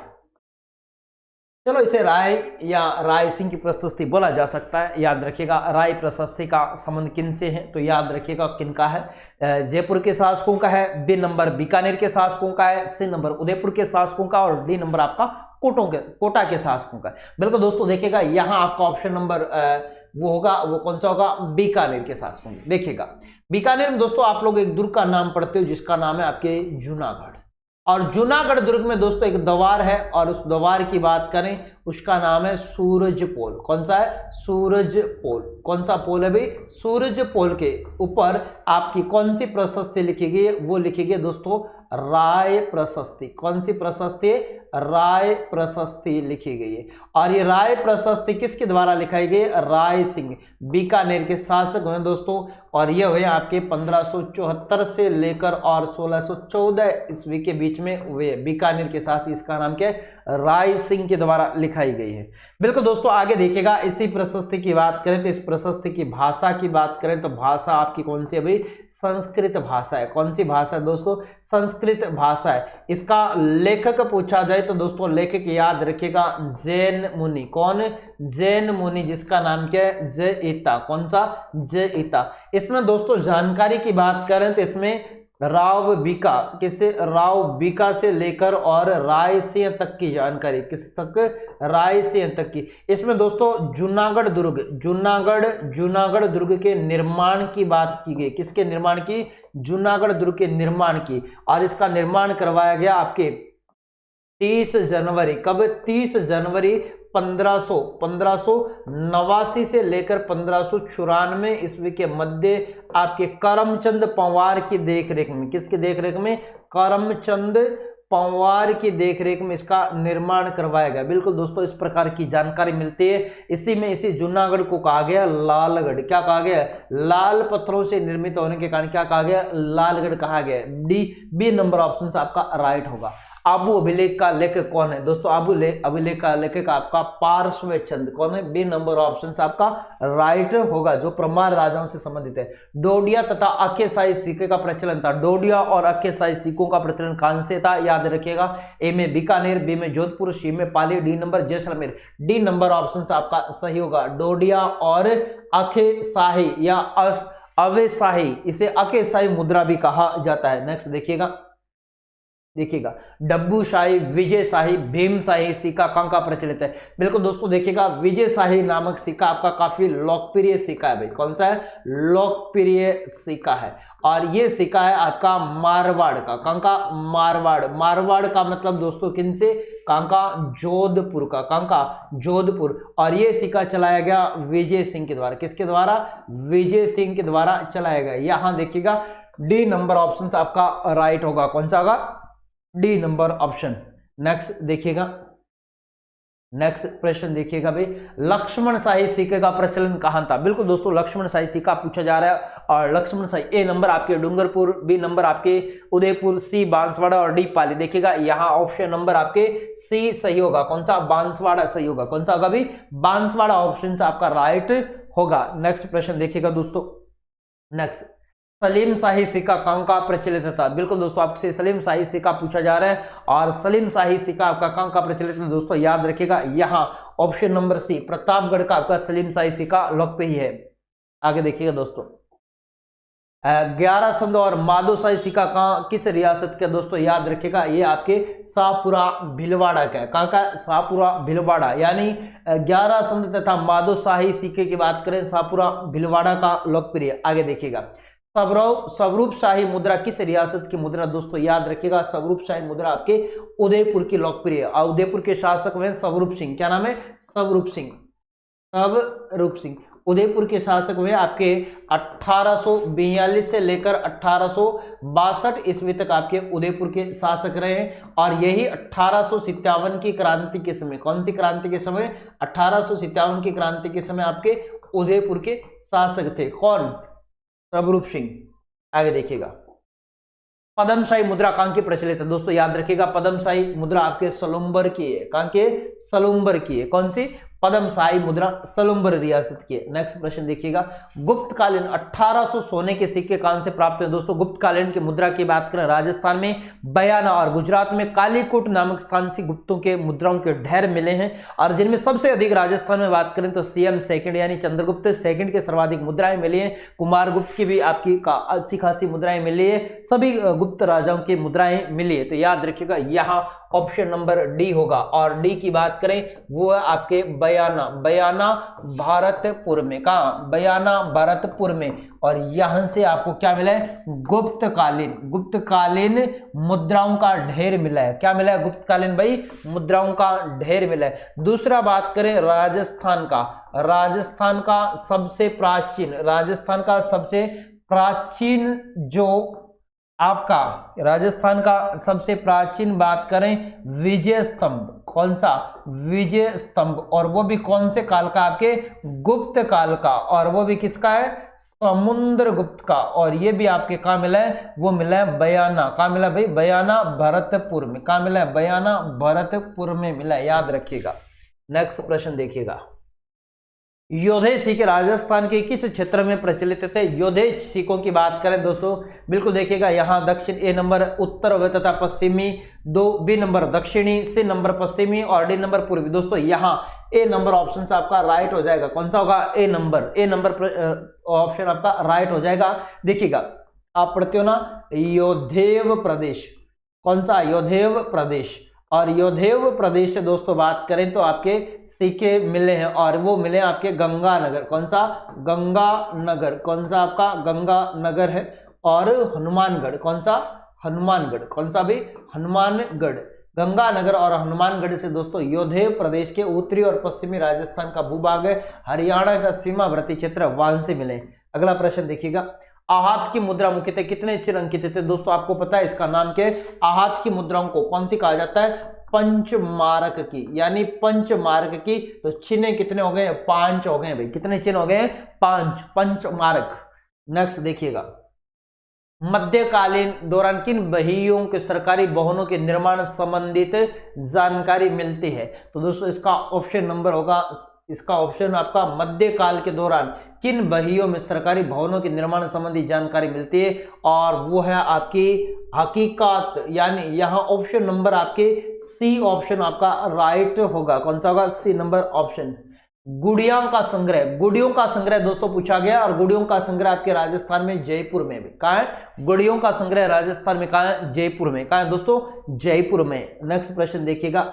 चलो इसे राय या राय सिंह की प्रशस्ति बोला जा सकता है। याद रखिएगा राय प्रशस्ति का संबंध किन से है, तो याद रखिएगा किन का है? जयपुर के शासकों का है, बी नंबर बीकानेर के शासकों का है, सी नंबर उदयपुर के शासकों का, और डी नंबर आपका कोटा के शासकों का। बिल्कुल दोस्तों देखिएगा यहाँ आपका ऑप्शन नंबर वो होगा, वो कौन सा होगा? बीकानेर के शासकों। देखिएगा बीकानेर में दोस्तों आप लोग एक दुर्ग का नाम पढ़ते हो जिसका नाम है आपके जूनागढ़, और जूनागढ़ दुर्ग में दोस्तों एक द्वार है, और उस द्वार की बात करें उसका नाम है सूरज पोल। कौन सा है? सूरज पोल। कौन सा पोल है भाई? सूरज पोल के ऊपर आपकी कौन सी प्रशस्ति लिखी गई है? वो लिखी गई दोस्तों राय प्रशस्ति। कौन सी प्रशस्ति? राय प्रशस्ति लिखी गई है, और ये राय प्रशस्ति किसके द्वारा लिखाई गई? राय सिंह, बीकानेर के शासक हैं दोस्तों, और ये हुए आपके 1574 से लेकर और 1614 ईस्वी के बीच में हुए बीकानेर के शासक। इसका नाम क्या है? राय सिंह के द्वारा लिखाई गई है। बिल्कुल दोस्तों आगे देखिएगा, इसी प्रशस्ति की बात करें तो इस प्रशस्ति की भाषा की बात करें तो भाषा आपकी कौन सी है भाई? संस्कृत भाषा है। कौन सी भाषा है दोस्तों? संस्कृत भाषा है। इसका लेखक पूछा जाए तो दोस्तों लेखक याद रखिएगा जैन मुनि। कौन? जैन मुनि, जिसका नाम क्या है? जयिता। कौन सा? जयिता। इसमें दोस्तों जानकारी की बात करें तो इसमें राव बीका, किससे? राव बीका से लेकर और राय सिंह तक की जानकारी, किस तक? राय सिंह तक की। इसमें दोस्तों जूनागढ़ दुर्ग के निर्माण की बात की गई। किसके निर्माण की? जूनागढ़ दुर्ग के निर्माण की, और इसका निर्माण करवाया गया आपके 30 जनवरी। कब? 30 जनवरी 1589 से लेकर 1594 ईस्वी के मध्य आपके करमचंद पंवार की देखरेख में। किसकी देखरेख में? करमचंद पंवार की देखरेख में इसका निर्माण करवाया गया। बिल्कुल दोस्तों इस प्रकार की जानकारी मिलती है। इसी में इसी जूनागढ़ को कहा गया लालगढ़। क्या कहा गया? लाल पत्थरों से निर्मित होने के कारण क्या कहा गया? लालगढ़ कहा गया। बी नंबर ऑप्शन आपका राइट होगा। आबू अभिलेख का लेखक कौन है दोस्तों? आबू अभिलेख का लेखक आपका पार्श्व चंद। कौन है? बी नंबर ऑप्शन आपका राइट होगा, जो परमार राजाओं से संबंधित है। डोडिया तथा अक्केसाई सिक्के का प्रचलन था। डोडिया और अक्केसाई सिक्कों का प्रचलन कहां से था? याद रखिएगा, ए में बीकानेर, बी में जोधपुर, सी में Pali, D number Jaisalmer. D number option आपका सही होगा। डोडिया और अक्केसाई या अवेशाही, इसे अक्केसाई मुद्रा भी कहा जाता है। नेक्स्ट देखिएगा डब्बू शाही, विजय शाही, भीम शाही सिक्का कहां का प्रचलित है? बिल्कुल दोस्तों देखिएगा विजय शाही नामक सिक्का आपका काफी लोकप्रिय सिक्का है भाई। कौन सा है? लोकप्रिय सिक्का है, और ये सिक्का है आपका मारवाड़ का। कहां का? मारवाड़ का मतलब दोस्तों किन से? कहां का? जोधपुर का। कहां का? जोधपुर। और ये सिक्का चलाया गया विजय सिंह के द्वारा। किसके द्वारा? विजय सिंह के द्वारा चलाया गया। यहां देखिएगा डी नंबर ऑप्शन आपका राइट होगा। कौन सा होगा? D number option. नेक्स्ट देखिएगा, नेक्स्ट प्रश्न देखिएगा भाई, लक्ष्मण शाही सिक्के का प्रचलन कहां था? बिल्कुल दोस्तों लक्ष्मण शाही सिक्का पूछा जा रहा है और लक्ष्मण शाही। ए नंबर आपके डूंगरपुर, बी नंबर आपके उदयपुर, सी बांसवाड़ा और डी पाली। देखिएगा यहाँ ऑप्शन नंबर आपके सी सही होगा। कौन सा? बांसवाड़ा सही होगा। कौन सा होगा भी? बांसवाड़ा ऑप्शन से आपका राइट होगा। नेक्स्ट प्रश्न देखिएगा दोस्तों। नेक्स्ट, सलीम शाही सिक्का कहाँ का प्रचलित था? बिल्कुल दोस्तों आपसे सलीम शाही सिक्का पूछा जा रहा है और सलीम शाही सिक्का आपका कहाँ का प्रचलित है दोस्तों? याद रखिएगा यहाँ ऑप्शन नंबर सी प्रतापगढ़ का आपका सलीम शाही सिक्का लोकप्रिय है। आगे देखिएगा दोस्तों, 11 संद और माधोशाही सिक्का कहाँ किस रियासत के दोस्तों? याद रखिएगा ये आपके शाहपुरा भीलवाड़ा का है। कहाँ का? शाहपुरा भीलवाड़ा। यानी 11 संद तथा माधोशाही सिक्के की बात करें शाहपुरा भीलवाड़ा का लोकप्रिय। आगे देखिएगा, स्वरूप शाही मुद्रा किस रियासत की मुद्रा दोस्तों? याद रखिएगा स्वरूप शाही मुद्रा आपके उदयपुर की लोकप्रिय। और उदयपुर के शासक में स्वरूप सिंह। क्या नाम है? स्वरूप सिंह। स्वरूप सिंह उदयपुर के शासक हुए आपके 1842 से लेकर 1862 ईस्वी तक आपके उदयपुर के शासक रहे। और यही 1857 की क्रांति के समय, कौन सी क्रांति के समय? 1857 की क्रांति के समय आपके उदयपुर के शासक थे। कौन? स्वरूप सिंह। आगे देखिएगा, पद्मशाही मुद्रा कहाँ की प्रचलित है दोस्तों? याद रखिएगा पद्मशाही मुद्रा आपके सलुम्बर की है। कहाँ के? सलुम्बर की है। कौन सी? पद्मशाही मुद्रा सलुम्बर रियासत की है। नेक्स्ट प्रश्न देखिएगा, गुप्तकालीन 1800 सोने के सिक्के कहां से प्राप्त हुए दोस्तों? गुप्तकालीन की मुद्रा की बात करें राजस्थान में बयाना और गुजरात में कालीकोट नामक स्थान से गुप्तों के मुद्राओं के ढेर मिले हैं। और जिनमें सबसे अधिक राजस्थान में बात करें तो सीएम सेकंड यानी चंद्रगुप्त सेकंड के सर्वाधिक मुद्राएं मिली हैं। कुमार गुप्त की भी आपकी अच्छी खासी मुद्राएं मिली है। सभी गुप्त राजाओं की मुद्राएं मिली है। तो याद रखिएगा यहाँ ऑप्शन नंबर डी होगा। और डी की बात करें वो है आपके बयाना। बयाना भरतपुर में। कहाँ? बयाना भरतपुर में। और यहां से आपको क्या मिला है? गुप्तकालीन मुद्राओं का ढेर मिला है। क्या मिला है? गुप्तकालीन भाई मुद्राओं का ढेर मिला है। दूसरा बात करें राजस्थान का, राजस्थान का सबसे प्राचीन जो आपका राजस्थान का सबसे प्राचीन बात करें विजय स्तंभ। कौन सा? विजय स्तंभ। और वो भी कौन से काल का? आपके गुप्त काल का। और वो भी किसका है? समुद्रगुप्त का। और ये भी आपके कहाँ मिला है? वो मिला है बयाना। कहाँ मिला भाई? बयाना भरतपुर में। कहाँ मिला है? बयाना भरतपुर में मिला है। याद रखिएगा। नेक्स्ट प्रश्न देखिएगा, योधे सिक्के राजस्थान के किस क्षेत्र में प्रचलित थे? योधे सिक्कों की बात करें दोस्तों, बिल्कुल देखिएगा यहाँ दक्षिण, ए नंबर उत्तर तथा पश्चिमी, 2 बी नंबर दक्षिणी, सी नंबर पश्चिमी और डी नंबर पूर्वी। दोस्तों यहाँ ए नंबर ऑप्शन से आपका राइट हो जाएगा। कौन सा होगा? ए नंबर ऑप्शन आपका राइट हो जाएगा। देखिएगा आप पढ़ते हो ना योधेव प्रदेश। कौन सा? योधेव प्रदेश। और योधेव प्रदेश से दोस्तों बात करें तो आपके सिक्के मिले हैं और वो मिले आपके गंगानगर। कौन सा? गंगानगर। कौन सा आपका? गंगानगर है। और हनुमानगढ़। कौन सा? हनुमानगढ़। कौन सा भी? हनुमानगढ़। गंगानगर और हनुमानगढ़ से दोस्तों योधेव प्रदेश के उत्तरी और पश्चिमी राजस्थान का भूभाग है, हरियाणा का सीमावर्ती क्षेत्र वहां से मिले। अगला प्रश्न देखिएगा, आहत की मुद्रा मुख्यतः कितने चिन्ह अंकित थे दोस्तों? आपको पता है इसका नाम क्या है? आहत की मुद्राओं को कौन सी कहा जाता है? पंचमारक की, यानी पंचमारक की। तो चिन्ह कितने हो गए? 5 हो गए भाई। कितने चिन्ह हो गए? 5 पंचमारक। नेक्स्ट देखिएगा, मध्यकालीन दौरान किन बहियों के सरकारी भवनों के निर्माण संबंधित जानकारी मिलती है? तो दोस्तों इसका ऑप्शन नंबर होगा, इसका ऑप्शन आपका मध्यकाल के दौरान किन बहियों में सरकारी भवनों के निर्माण संबंधी जानकारी मिलती है, और वो है आपकी हकीकत। यानी यहाँ ऑप्शन नंबर आपके सी ऑप्शन आपका राइट होगा। कौन सा होगा? सी नंबर ऑप्शन। गुड़ियों का संग्रह, गुड़ियों का संग्रह दोस्तों पूछा गया। और गुड़ियों का संग्रह आपके राजस्थान में जयपुर में भी। कहाँ है? गुड़ियों का संग्रह राजस्थान में कहाँ है? जयपुर में। कहाँ है दोस्तों? जयपुर में। नेक्स्ट प्रश्न देखिएगा,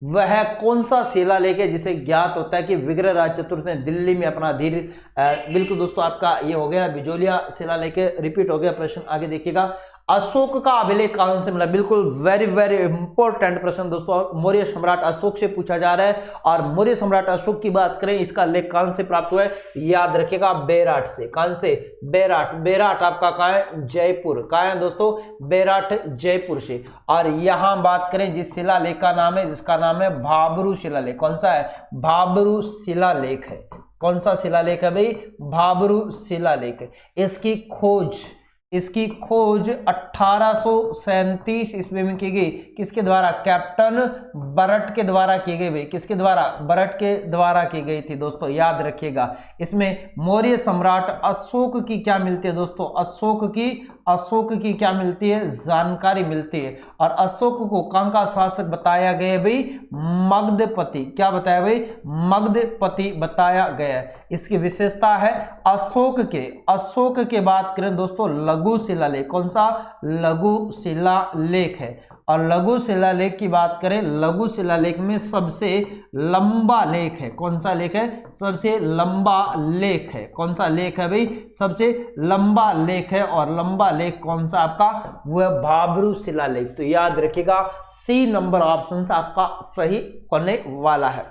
वह कौन सा शिलालेख है जिसे ज्ञात होता है कि विग्रहराज चतुर्थ ने दिल्ली में अपना धीर। बिल्कुल दोस्तों आपका ये हो गया बिजोलिया शिलालेख, रिपीट हो गया प्रश्न। आगे देखिएगा, अशोक का अभिलेख कहां से मिला? बिल्कुल वेरी वेरी इंपॉर्टेंट प्रश्न दोस्तों, मौर्य सम्राट अशोक से पूछा जा रहा है। और मौर्य सम्राट अशोक की बात करें, इसका लेख कहां से प्राप्त हुआ है? याद रखिएगा बेराट से। कहां से? बेराट। बेराट आपका कहां है? जयपुर। कहां है दोस्तों? बेराट जयपुर से। और यहां बात करें जिस शिलालेख का नाम है, जिसका नाम है भाबरू शिलालेख। कौन सा है? भाबरू शिलालेख है। कौन सा शिलालेख है भाई? भाबरू शिलालेख है। इसकी खोज 1837 ईस्वी में की गई। किसके द्वारा? कैप्टन बरट के द्वारा की गई भाई। किसके द्वारा? बरट के द्वारा की गई थी दोस्तों, याद रखिएगा। इसमें मौर्य सम्राट अशोक की क्या मिलती है दोस्तों? अशोक की क्या मिलती है? जानकारी मिलती है। और अशोक को कहाँ का शासक बताया गया भाई? मगधपति। क्या बताया भाई? मगधपति बताया गया है। इसकी विशेषता है अशोक के बात करें दोस्तों लघु शिलालेख। कौन सा? लघु शिलालेख है। और लघु शिलालेख की बात करें, लघु शिलालेख में सबसे लंबा लेख है। कौन सा लेख है? सबसे लंबा लेख है। कौन सा लेख है भाई? सबसे लंबा लेख है। और लंबा लेख कौन सा आपका? वो है भाबरू शिलालेख। तो याद रखिएगा सी नंबर ऑप्शन आपका सही होने वाला है।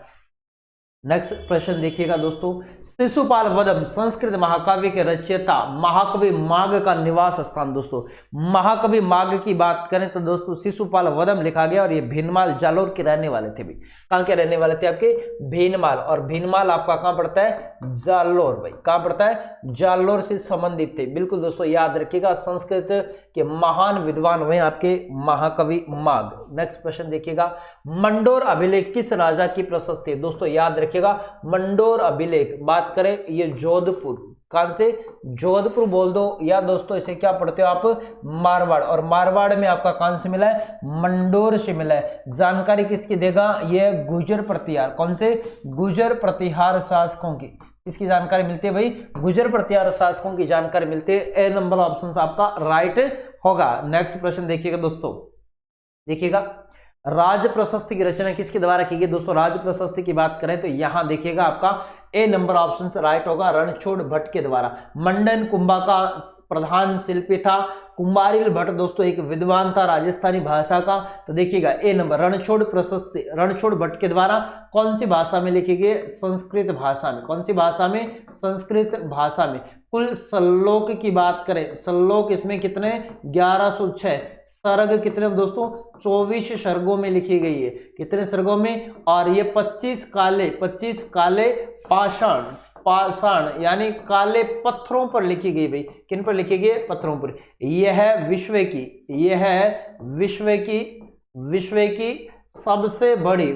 नेक्स्ट प्रश्न देखिएगा दोस्तों, शिशुपाल वधम संस्कृत महाकाव्य के रचयिता महाकवि माघ का निवास स्थान। दोस्तों महाकवि माघ की बात करें तो दोस्तों शिशुपाल वधम लिखा गया, और ये भीनमाल जालोर के रहने वाले थे भी। कहाँ के रहने वाले थे? आपके भीनमाल। और भीनमाल आपका कहाँ पड़ता है? जालोर भाई। कहाँ पड़ता है? जालोर से संबंधित थे। बिल्कुल दोस्तों याद रखिएगा, संस्कृत के महान विद्वान हुए आपके महाकवि माघ। नेक्स्ट प्रश्न देखिएगा, मंडोर अभिलेख किस राजा की प्रशस्ति है? दोस्तों याद रखिएगा मंडोर अभिलेख बात करें ये जोधपुर। कहां से? जोधपुर बोल दो, या दोस्तों इसे क्या पढ़ते हो आप? मारवाड़। और मारवाड़ में आपका कहां से मिला है? मंडोर से मिला है। जानकारी किसकी देगा? ये गुर्जर प्रतिहार। कौन से? गुर्जर प्रतिहार शासकों की। इसकी जानकारी मिलती है भाई? गुर्जर प्रतिहार शासकों की जानकारी मिलती है। ए नंबर ऑप्शन आपका राइट होगा। नेक्स्ट प्रश्न देखिएगा दोस्तों, देखिएगा राज प्रशस्ति की रचना किसके द्वारा की गई? दोस्तों राज प्रशस्ति की बात करें तो यहां देखिएगा आपका ए नंबर ऑप्शन से राइट होगा, रणछोड़ भट्ट के द्वारा। मंडन कुंभा का प्रधान शिल्पी था कुमारिल भट्ट। दोस्तों एक विद्वान था राजस्थानी भाषा का। तो देखिएगा ए नंबर रणछोड़ प्रशस्ति रणछोड़ भट्ट के द्वारा कौन सी भाषा में लिखी गई? संस्कृत भाषा में। कौन सी भाषा में? संस्कृत भाषा में। कुल श्लोक की बात करें, श्लोक इसमें कितने? 1106। सर्ग कितने दोस्तों? 24 सर्गों में लिखी गई है। कितने सर्गों में? और ये 25 काले पाषाण यानी काले पत्थरों पर लिखी गई भाई। किन पर लिखी गई? पत्थरों पर। यह है विश्व की सबसे बड़ी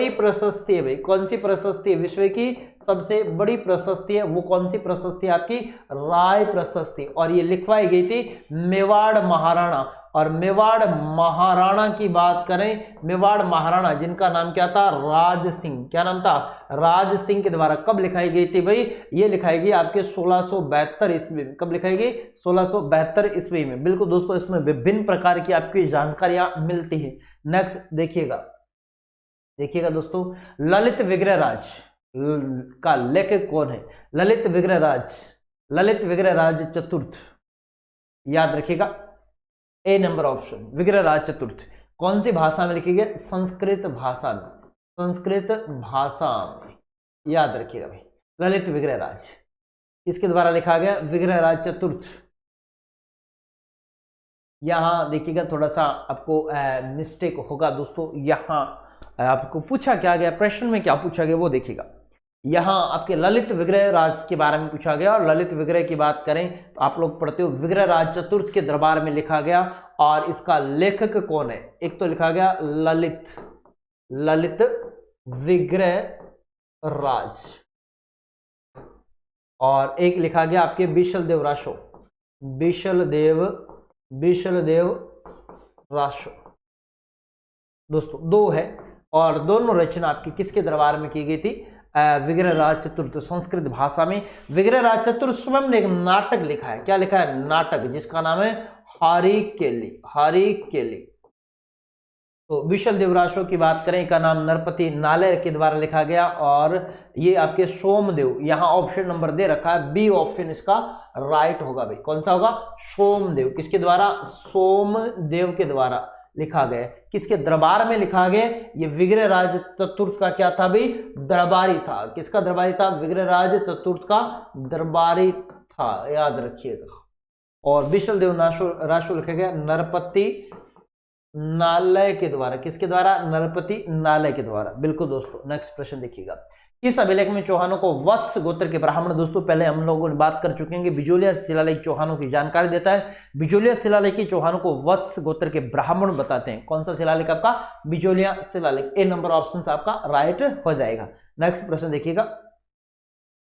प्रशस्ति है भाई। कौन सी प्रशस्ति है? विश्व की सबसे बड़ी प्रशस्ति है। वो कौन सी प्रशस्ति है? आपकी राय प्रशस्ति। और ये लिखवाई गई थी मेवाड़ महाराणा। और मेवाड़ महाराणा की बात करें, मेवाड़ महाराणा जिनका नाम क्या था? राज सिंह। क्या नाम था? राज सिंह के द्वारा। कब लिखाई गई थी भाई? ये लिखाई गई आपके 1672 ईस्वी में। कब लिखाई गई? 1672 ईस्वी में। बिल्कुल दोस्तों इसमें विभिन्न प्रकार की आपकी जानकारियां मिलती है। नेक्स्ट देखिएगा दोस्तों, ललित विग्रह राज का लेखक कौन है? ललित विग्रह राज चतुर्थ। याद रखिएगा ए नंबर ऑप्शन विग्रह राज चतुर्थ। कौन सी भाषा में लिखी गई? संस्कृत भाषा में। याद रखिएगा भाई ललित विग्रह राज किसके द्वारा लिखा गया? विग्रह राज चतुर्थ। यहां देखिएगा थोड़ा सा आपको मिस्टेक होगा दोस्तों। यहां आपको पूछा क्या गया, प्रश्न में क्या पूछा गया वो देखिएगा। यहाँ आपके ललित विग्रह राज के बारे में पूछा गया। और ललित विग्रह की बात करें तो आप लोग पढ़ते हो विग्रह राज चतुर्थ के दरबार में लिखा गया। और इसका लेखक कौन है? एक तो लिखा गया ललित विग्रह राज, और एक लिखा गया आपके विशलदेव राशो। दोस्तों दो है, और दोनों रचना आपकी किसके दरबार में की गई थी? विग्रह राज चतुर्थ संस्कृत भाषा में। विग्रह राज चतुर्थ स्वयं ने एक नाटक लिखा है। क्या लिखा है? नाटक, जिसका नाम है हारी केली। तो विशल देवराशो की बात करें, का नाम नरपति नालय के द्वारा लिखा गया। और ये आपके सोमदेव, यहाँ ऑप्शन नंबर दे रखा है, बी ऑप्शन इसका राइट होगा भाई। कौन सा होगा? सोमदेव। किसके द्वारा? सोमदेव के द्वारा लिखा गया। किसके दरबार में लिखा गया? ये विग्रह राज चतुर्थ का क्या था भाई? दरबारी था। किसका दरबारी था? विग्रह राज चतुर्थ का दरबारी था, याद रखिएगा। और विशल देव राशो लिखा गया नरपति नालय के द्वारा। किसके द्वारा? नरपति नालय के द्वारा। बिल्कुल दोस्तों। नेक्स्ट प्रश्न देखिएगा, किस अभिलेख में चौहानों को वत्स गोत्र के ब्राह्मण, दोस्तों पहले हम लोगों ने बात कर चुके हैं कि बिजोलिया शिलालेख चौहानों की जानकारी देता है। बिजोलिया शिलालेख की चौहानों को वत्स गोत्र के ब्राह्मण बताते हैं। कौन सा शिलालेख आपका? बिजोलिया शिलालेख। ए नंबर ऑप्शन आपका राइट हो जाएगा। नेक्स्ट प्रश्न देखिएगा,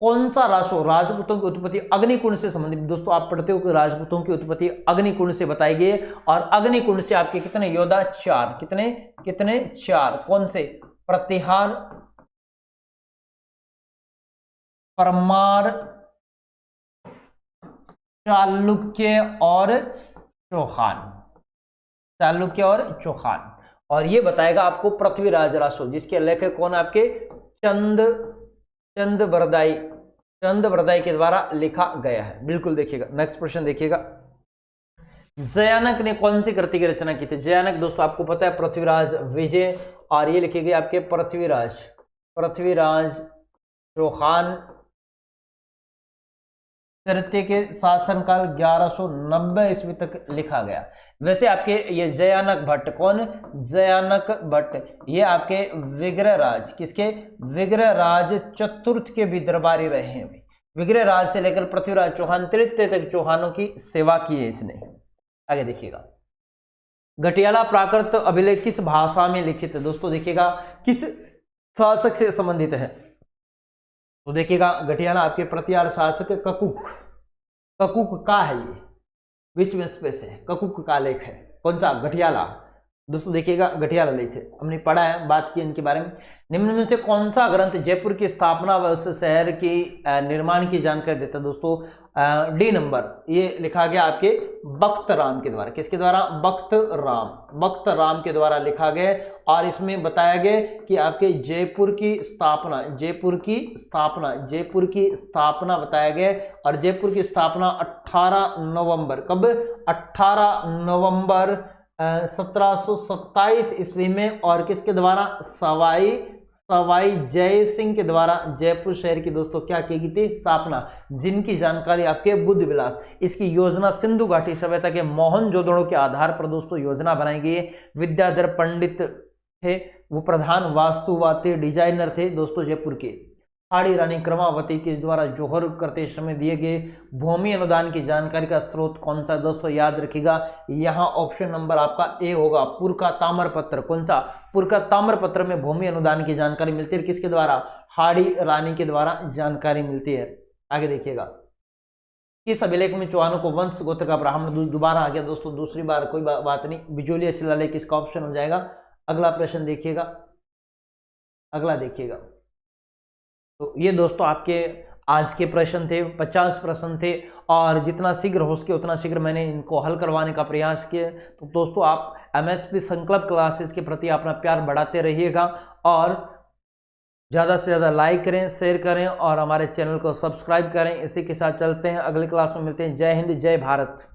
कौन सा राष्ट्र राजपूतों की उत्पत्ति अग्निकुंड से संबंधित? दोस्तों आप पढ़ते हो कि राजपूतों की उत्पत्ति अग्निकुंड से बताई गई है, और अग्निकुंड से आपके कितने योद्धा? 4। कितने 4। कौन से? प्रतिहार, परमार, चालुक्य और चौहान। और ये बताएगा आपको पृथ्वीराज रासो, जिसके लेखक कौन? आपके चंद बरदाई के द्वारा लिखा गया है। बिल्कुल देखिएगा। नेक्स्ट प्रश्न देखिएगा, जयानक ने कौन सी कृति की रचना की थी? जयानक दोस्तों आपको पता है पृथ्वीराज विजय, और ये लिखे गए आपके पृथ्वीराज चौहान तृतीय के शासनकाल 1190 ईस्वी तक लिखा गया। वैसे आपके ये जयानक भट्ट, कौन? जयानक भट्ट, ये आपके विग्रहराज, किसके? विग्रहराज चतुर्थ के भी दरबारी रहे हैं। विग्रहराज से लेकर पृथ्वीराज चौहान तृतीय तक चौहानों की सेवा की है इसने। आगे देखिएगा, घटियाला प्राकृत अभिलेख किस भाषा में लिखित है? दोस्तों देखिएगा किस शासक से संबंधित है? तो देखिएगा घटियाला आपके प्रतिहार शासक ककुक का है, ये विच में स्पेस है, ककुक का लेख है। कौन सा? घटियाला। दोस्तों देखिएगा घटियाला लेख है, हमने पढ़ा है, बात की इनके बारे में। निम्न में से कौन सा ग्रंथ जयपुर की स्थापना व उस शहर की निर्माण की जानकारी देता है? दोस्तों डी नंबर, ये लिखा गया आपके बख्त राम के द्वारा। किसके द्वारा? बख्त राम के द्वारा लिखा गया, और इसमें बताया गया कि आपके जयपुर की स्थापना बताया गया। और जयपुर की स्थापना 18 नवंबर, कब? 18 नवंबर 1727 ईस्वी में, और किसके द्वारा? सवाई जय सिंह के द्वारा जयपुर शहर की दोस्तों क्या की गई थी? स्थापना, जिनकी जानकारी आपके बुद्ध विलास। इसकी योजना सिंधु घाटी सभ्यता के मोहनजोदड़ो के आधार पर दोस्तों योजना बनाई गई है। विद्याधर पंडित थे, वो प्रधान वास्तुवादी डिजाइनर थे दोस्तों जयपुर के। हाड़ी रानी क्रमावती के द्वारा जोहर करते समय दिए गए भूमि अनुदान की जानकारी का स्रोत कौन सा? दोस्तों याद रखिएगा, यहाँ ऑप्शन नंबर आपका ए होगा, पुरका ताम्रपत्र। कौन सा? पुरका ताम्रपत्र में भूमि अनुदान की जानकारी मिलती है, किसके द्वारा? हाड़ी रानी के द्वारा जानकारी मिलती है। आगे देखिएगा, किस अभिलेख में चौहानों को वंश गोत्र का ब्राह्मण? दोबारा आ गया दोस्तों, दूसरी बार, कोई बात नहीं, बिजोलिया शिलालेख इसका ऑप्शन हो जाएगा। अगला प्रश्न देखिएगा, अगला देखिएगा। तो ये दोस्तों आपके आज के प्रश्न थे, 50 प्रश्न थे, और जितना शीघ्र हो सके उतना शीघ्र मैंने इनको हल करवाने का प्रयास किया। तो दोस्तों आप MSP संकल्प क्लासेस के प्रति अपना प्यार बढ़ाते रहिएगा, और ज़्यादा से ज़्यादा लाइक करें, शेयर करें, और हमारे चैनल को सब्सक्राइब करें। इसी के साथ चलते हैं, अगली क्लास में मिलते हैं। जय हिंद, जय भारत।